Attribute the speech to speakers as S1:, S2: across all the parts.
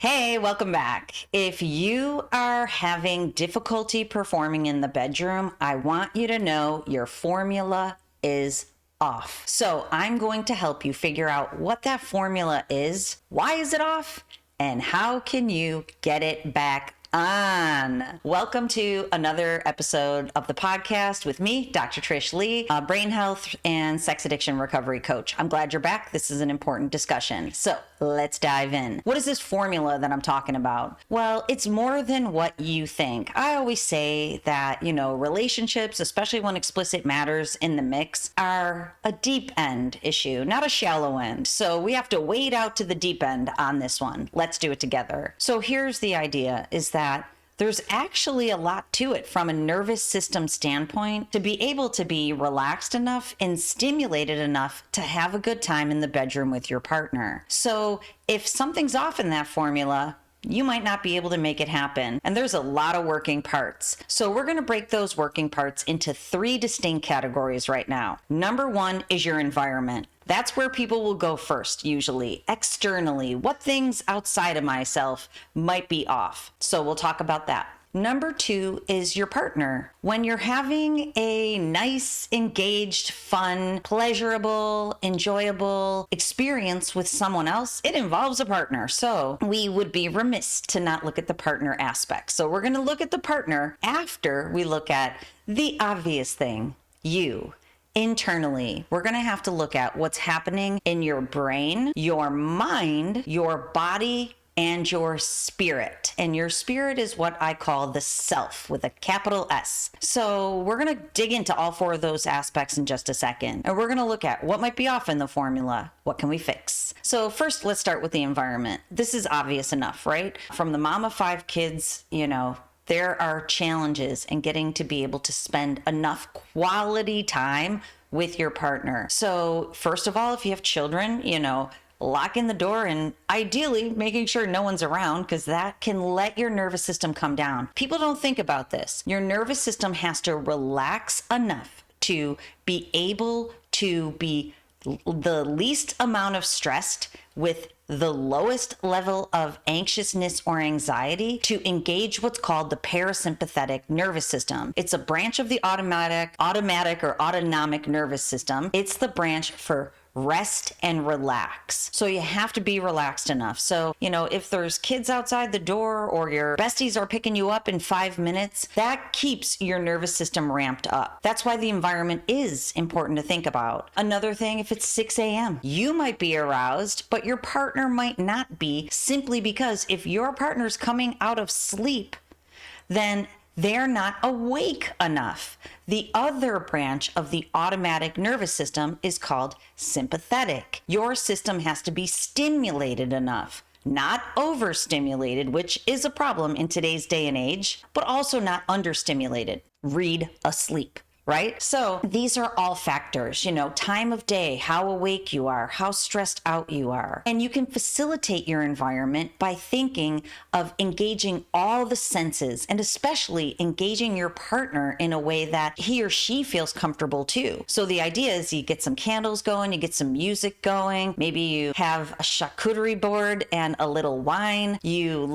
S1: Hey, welcome back. If you are having difficulty performing in the bedroom, I want you to know your formula is off. So I'm going to help you figure out what that formula is, why is it off, and how can you get it back on. Welcome to another episode of the podcast with me, Dr. Trish Leigh, a brain health and sex addiction recovery coach. I'm glad you're back. This is an important discussion. So let's dive in. What is this formula that I'm talking about? Well, it's more than what you think. I always say that, relationships, especially when explicit matters in the mix, are a deep end issue, not a shallow end. So we have to wade out to the deep end on this one. Let's do it together. So here's the idea is that there's actually a lot to it from a nervous system standpoint to be able to be relaxed enough and stimulated enough to have a good time in the bedroom with your partner. So if something's off in that formula, you might not be able to make it happen. And there's a lot of working parts. So we're going to break those working parts into 3 distinct categories right now. Number 1 is your environment. That's where people will go first, usually, externally. What things outside of myself might be off? So we'll talk about that. Number 2 is your partner. When you're having a nice, engaged, fun, pleasurable, enjoyable experience with someone else, it involves a partner. So we would be remiss to not look at the partner aspect. So we're going to look at the partner after we look at the obvious thing, you. Internally, we're going to have to look at what's happening in your brain, your mind, your body, and your spirit. And your spirit is what I call the self with a capital S. So we're going to dig into all 4 of those aspects in just a second. And we're going to look at what might be off in the formula. What can we fix? So first, let's start with the environment. This is obvious enough, right? From the mom of 5 kids, there are challenges in getting to be able to spend enough quality time with your partner. So first of all, if you have children, locking the door and ideally making sure no one's around, because that can let your nervous system come down. People don't think about this. Your nervous system has to relax enough to be able to be the least amount of stressed with the lowest level of anxiousness or anxiety to engage what's called the parasympathetic nervous system. It's a branch of the automatic or autonomic nervous system. It's the branch for rest and relax. So you have to be relaxed enough. So, if there's kids outside the door or your besties are picking you up in 5 minutes, that keeps your nervous system ramped up. That's why the environment is important to think about. Another thing, if it's 6 a.m., you might be aroused, but your partner might not be, simply because if your partner's coming out of sleep, then they're not awake enough. The other branch of the automatic nervous system is called sympathetic. Your system has to be stimulated enough, not overstimulated, which is a problem in today's day and age, but also not understimulated. Read asleep. Right? So these are all factors, time of day, how awake you are, how stressed out you are. And you can facilitate your environment by thinking of engaging all the senses and especially engaging your partner in a way that he or she feels comfortable too. So the idea is you get some candles going, you get some music going, maybe you have a charcuterie board and a little wine, you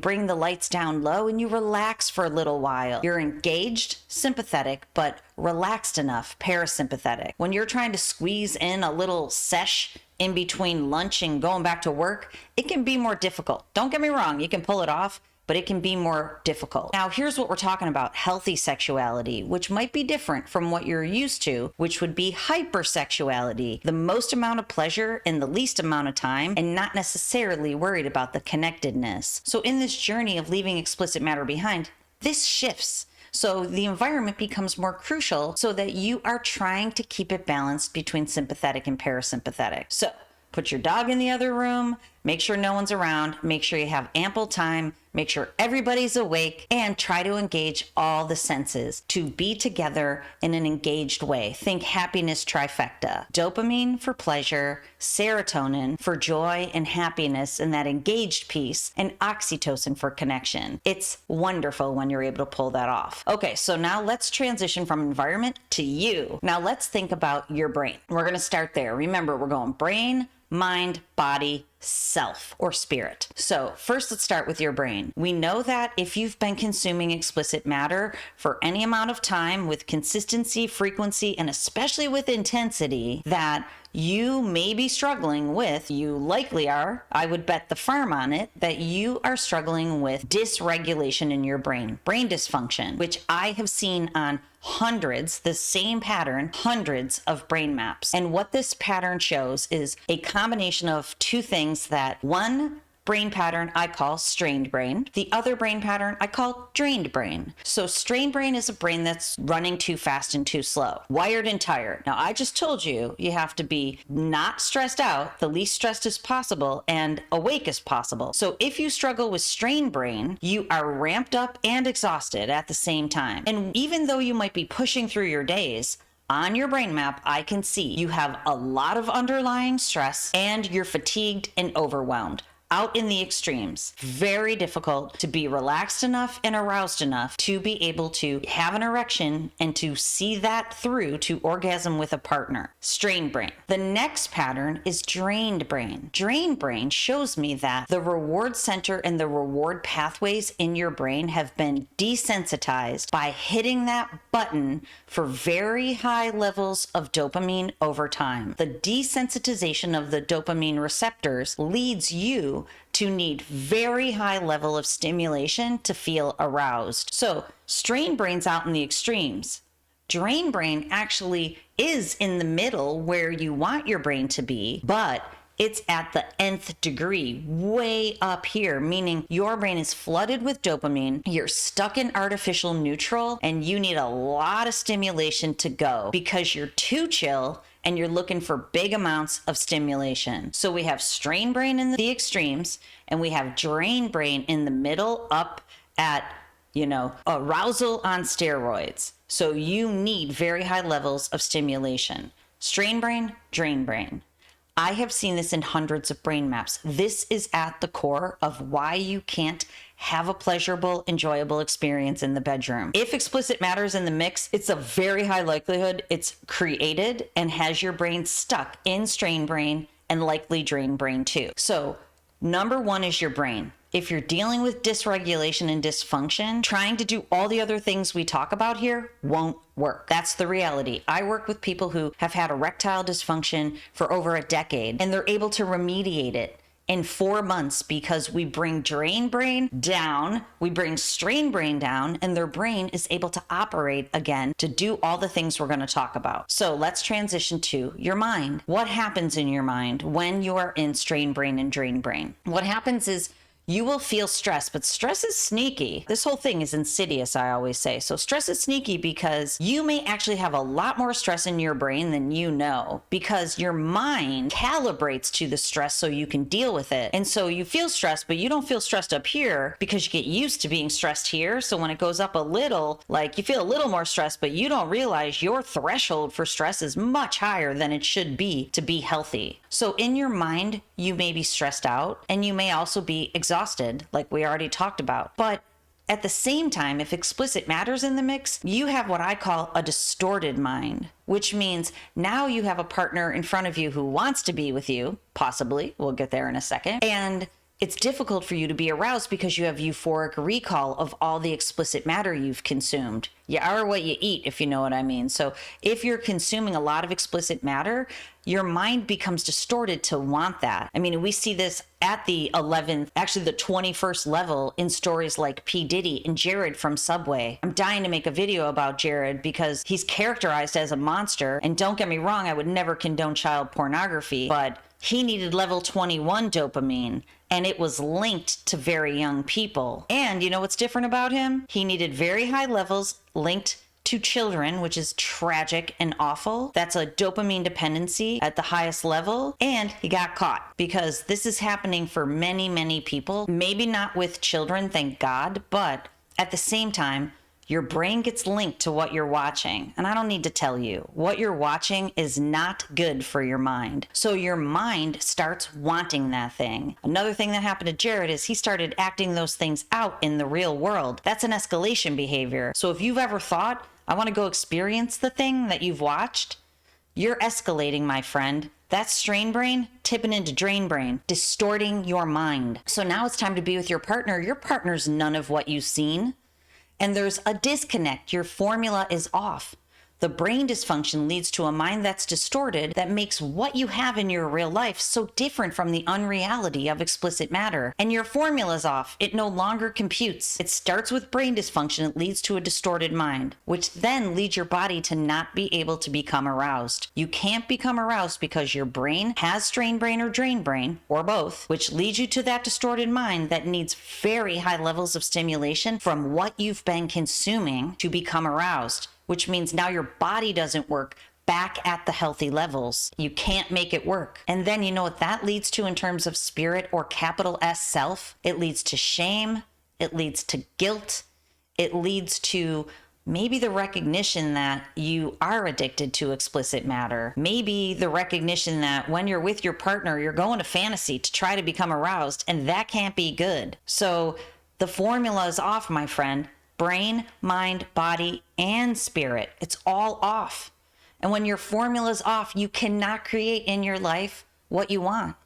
S1: bring the lights down low and you relax for a little while. You're engaged, sympathetic, but relaxed enough, parasympathetic. When you're trying to squeeze in a little sesh in between lunch and going back to work, it can be more difficult. Don't get me wrong, you can pull it off, but it can be more difficult. Now, here's what we're talking about, healthy sexuality, which might be different from what you're used to, which would be hypersexuality, the most amount of pleasure in the least amount of time and not necessarily worried about the connectedness. So in this journey of leaving explicit matter behind, this shifts. So the environment becomes more crucial so that you are trying to keep it balanced between sympathetic and parasympathetic. So put your dog in the other room, make sure no one's around, make sure you have ample time, make sure everybody's awake, and try to engage all the senses to be together in an engaged way. Think happiness trifecta. Dopamine for pleasure, serotonin for joy and happiness in that engaged piece, and oxytocin for connection. It's wonderful when you're able to pull that off. Okay, so now let's transition from environment to you. Now let's think about your brain. We're going to start there. Remember, we're going brain, mind, body, self, or spirit. So first, let's start with your brain. We know that if you've been consuming explicit matter for any amount of time with consistency, frequency, and especially with intensity, that you may be struggling with, you likely are, I would bet the farm on it, that you are struggling with dysregulation in your brain dysfunction, which I have seen on hundreds, the same pattern, hundreds of brain maps. And what this pattern shows is a combination of two things: that one brain pattern I call strained brain. The other brain pattern I call drained brain. So strained brain is a brain that's running too fast and too slow, wired and tired. Now, I just told you, you have to be not stressed out, the least stressed as possible, and awake as possible. So if you struggle with strained brain, you are ramped up and exhausted at the same time. And even though you might be pushing through your days, on your brain map, I can see you have a lot of underlying stress and you're fatigued and overwhelmed. Out in the extremes. Very difficult to be relaxed enough and aroused enough to be able to have an erection and to see that through to orgasm with a partner. Strained brain. The next pattern is drained brain. Drained brain shows me that the reward center and the reward pathways in your brain have been desensitized by hitting that button for very high levels of dopamine over time. The desensitization of the dopamine receptors leads you to need very high level of stimulation to feel aroused. So strained brain's out in the extremes. Drained brain actually is in the middle where you want your brain to be, but it's at the nth degree, way up here, meaning your brain is flooded with dopamine, you're stuck in artificial neutral, and you need a lot of stimulation to go because you're too chill and you're looking for big amounts of stimulation. So we have strained brain in the extremes, and we have drained brain in the middle, up at, arousal on steroids. So you need very high levels of stimulation. Strained brain, drained brain. I have seen this in hundreds of brain maps. This is at the core of why you can't have a pleasurable, enjoyable experience in the bedroom. If explicit matter is in the mix, it's a very high likelihood it's created and has your brain stuck in strained brain and likely drained brain too. So number one is your brain. If you're dealing with dysregulation and dysfunction, trying to do all the other things we talk about here won't work. That's the reality. I work with people who have had erectile dysfunction for over a decade, and they're able to remediate it in 4 months because we bring drained brain down, we bring strained brain down, and their brain is able to operate again to do all the things we're going to talk about. So let's transition to your mind. What happens in your mind when you are in strained brain and drained brain? What happens is you will feel stress, but stress is sneaky. This whole thing is insidious, I always say. So stress is sneaky because you may actually have a lot more stress in your brain than you know, because your mind calibrates to the stress so you can deal with it. And so you feel stressed, but you don't feel stressed up here because you get used to being stressed here. So when it goes up a little, like you feel a little more stressed, but you don't realize your threshold for stress is much higher than it should be to be healthy. So in your mind, you may be stressed out and you may also be exhausted, like we already talked about. But at the same time, if explicit matter's in the mix, you have what I call a distorted mind, which means now you have a partner in front of you who wants to be with you, possibly, we'll get there in a second, and it's difficult for you to be aroused because you have euphoric recall of all the explicit matter you've consumed. You are what you eat, if you know what I mean. So if you're consuming a lot of explicit matter, your mind becomes distorted to want that. I mean, we see this at the 11th, actually the 21st level in stories like P. Diddy and Jared from Subway. I'm dying to make a video about Jared because he's characterized as a monster. And don't get me wrong, I would never condone child pornography, but he needed level 21 dopamine, and it was linked to very young people. And you know what's different about him? He needed very high levels linked to children, which is tragic and awful. That's a dopamine dependency at the highest level. And he got caught because this is happening for many, many people. Maybe not with children, thank God, but at the same time, your brain gets linked to what you're watching. And I don't need to tell you, what you're watching is not good for your mind. So your mind starts wanting that thing. Another thing that happened to Jared is he started acting those things out in the real world. That's an escalation behavior. So if you've ever thought, I want to go experience the thing that you've watched, you're escalating, my friend. That's strain brain tipping into drain brain, distorting your mind. So now it's time to be with your partner. Your partner's none of what you've seen. And there's a disconnect. Your formula is off. The brain dysfunction leads to a mind that's distorted that makes what you have in your real life so different from the unreality of explicit matter. And your formula's off. It no longer computes. It starts with brain dysfunction. It leads to a distorted mind, which then leads your body to not be able to become aroused. You can't become aroused because your brain has strain brain or drain brain, or both, which leads you to that distorted mind that needs very high levels of stimulation from what you've been consuming to become aroused. Which means now your body doesn't work back at the healthy levels. You can't make it work. And then you know what that leads to in terms of spirit or capital S self? It leads to shame. It leads to guilt. It leads to maybe the recognition that you are addicted to explicit matter. Maybe the recognition that when you're with your partner, you're going to fantasy to try to become aroused, and that can't be good. So the formula is off, my friend. Brain, mind, body, and spirit. It's all off. And when your formula's off, you cannot create in your life what you want.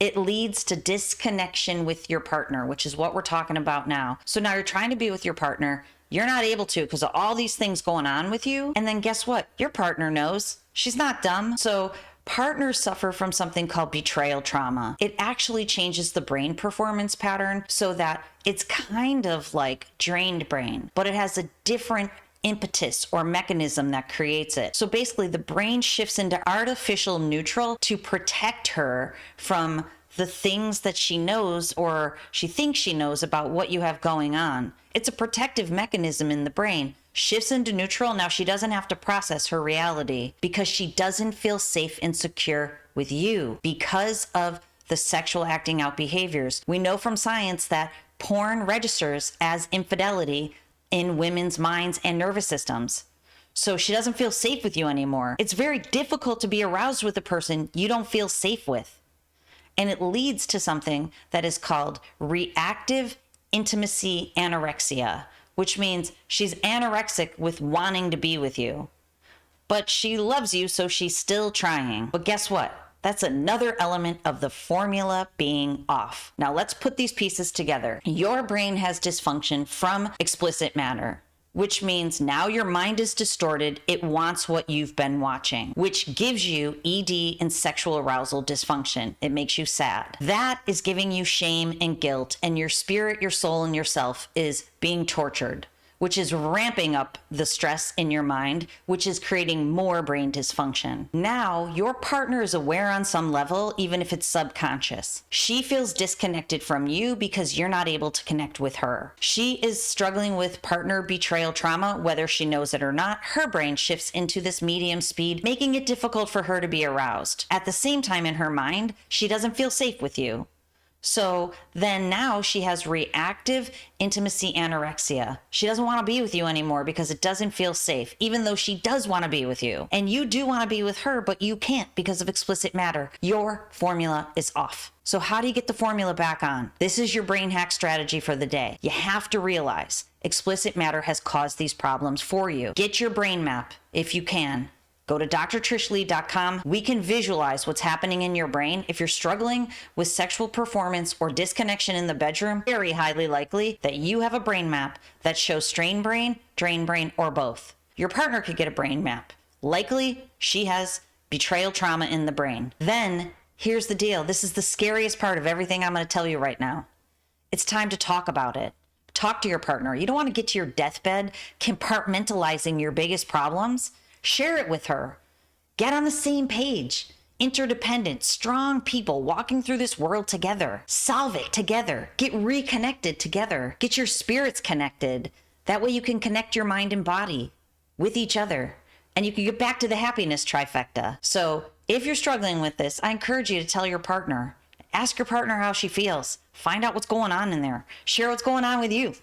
S1: It leads to disconnection with your partner, which is what we're talking about now. So now you're trying to be with your partner. You're not able to because of all these things going on with you. And then guess what? Your partner knows. She's not dumb. So partners suffer from something called betrayal trauma. It actually changes the brain performance pattern so that it's kind of like drained brain, but it has a different impetus or mechanism that creates it. So basically the brain shifts into artificial neutral to protect her from the things that she knows or she thinks she knows about what you have going on. It's a protective mechanism in the brain. Shifts into neutral. Now she doesn't have to process her reality because she doesn't feel safe and secure with you because of the sexual acting out behaviors. We know from science that porn registers as infidelity in women's minds and nervous systems. So she doesn't feel safe with you anymore. It's very difficult to be aroused with a person you don't feel safe with. And it leads to something that is called reactive intimacy anorexia, which means she's anorexic with wanting to be with you. But she loves you, so she's still trying. But guess what? That's another element of the formula being off. Now let's put these pieces together. Your brain has dysfunction from explicit matter, which means now your mind is distorted. It wants what you've been watching, which gives you ED and sexual arousal dysfunction. It makes you sad. That is giving you shame and guilt, and your spirit, your soul, and yourself is being tortured, which is ramping up the stress in your mind, which is creating more brain dysfunction. Now, your partner is aware on some level, even if it's subconscious. She feels disconnected from you because you're not able to connect with her. She is struggling with partner betrayal trauma, whether she knows it or not. Her brain shifts into this medium speed, making it difficult for her to be aroused. At the same time, in her mind, she doesn't feel safe with you. So then now she has reactive intimacy anorexia. She doesn't want to be with you anymore because it doesn't feel safe, even though she does want to be with you. And you do want to be with her, but you can't because of explicit matter. Your formula is off. So how do you get the formula back on? This is your brain hack strategy for the day. You have to realize explicit matter has caused these problems for you. Get your brain map if you can. Go to drtrishleigh.com. We can visualize what's happening in your brain. If you're struggling with sexual performance or disconnection in the bedroom, very highly likely that you have a brain map that shows strain brain, drain brain, or both. Your partner could get a brain map. Likely, she has betrayal trauma in the brain. Then, here's the deal. This is the scariest part of everything I'm going to tell you right now. It's time to talk about it. Talk to your partner. You don't want to get to your deathbed compartmentalizing your biggest problems. Share it with her. Get on the same page. Interdependent, strong people walking through this world together. Solve it together. Get reconnected together. Get your spirits connected. That way you can connect your mind and body with each other. And you can get back to the happiness trifecta. So if you're struggling with this, I encourage you to tell your partner. Ask your partner how she feels. Find out what's going on in there. Share what's going on with you.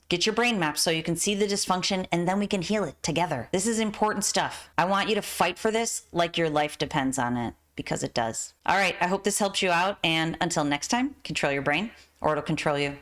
S1: Get your brain map so you can see the dysfunction and then we can heal it together. This is important stuff. I want you to fight for this like your life depends on it, because it does. All right, I hope this helps you out. And until next time, control your brain or it'll control you.